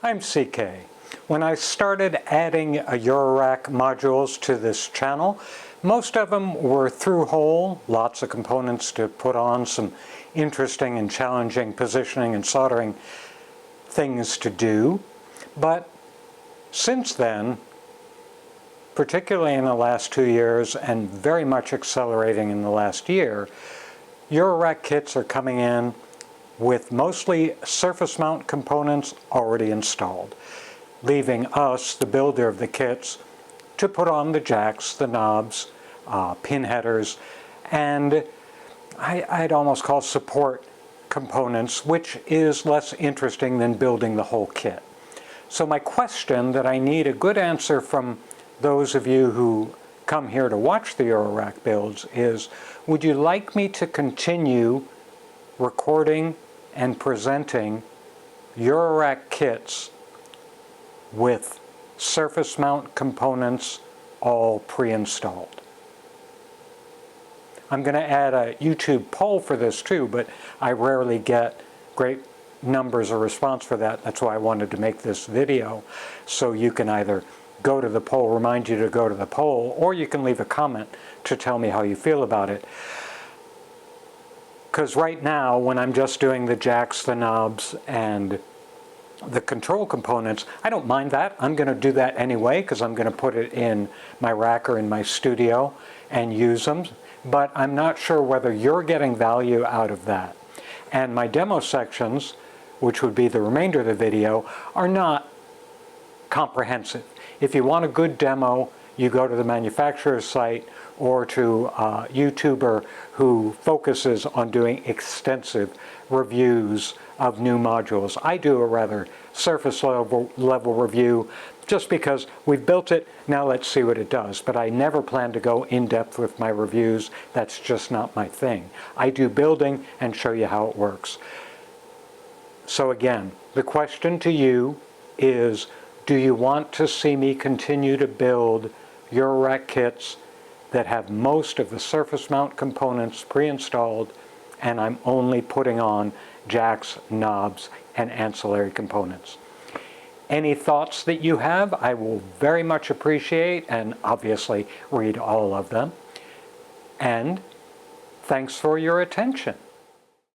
I'm CK. When I started adding Eurorack modules to this channel, most of them were through hole, lots of components to put on, some interesting and challenging positioning and soldering things to do. But since then, particularly in the last 2 years and very much accelerating in the last year, Eurorack kits are coming in with mostly surface mount components already installed, leaving us, the builder of the kits, to put on the jacks, the knobs, pin headers, and I'd almost call support components, which is less interesting than building the whole kit. So my question that I need a good answer from those of you who come here to watch the Eurorack builds is, would you like me to continue recording and presenting Eurorack kits with surface mount components all pre-installed? I'm going to add a YouTube poll for this too, but I rarely get great numbers of response for that. That's why I wanted to make this video, so you can either go to the poll, remind you to go to the poll, or you can leave a comment to tell me how you feel about it. Because right now, when I'm just doing the jacks, the knobs, and the control components, I don't mind that. I'm going to do that anyway, because I'm going to put it in my rack or in my studio and use them. But I'm not sure whether you're getting value out of that. And my demo sections, which would be the remainder of the video, are not comprehensive. If you want a good demo, you go to the manufacturer's site or to a YouTuber who focuses on doing extensive reviews of new modules. I do a rather surface level review just because we've built it, now let's see what it does. But I never plan to go in depth with my reviews. That's just not my thing. I do building and show you how it works. So again, the question to you is, do you want to see me continue to build Eurorack kits that have most of the surface mount components pre-installed, and I'm only putting on jacks, knobs, and ancillary components? Any thoughts that you have, I will very much appreciate, and obviously read all of them. And thanks for your attention.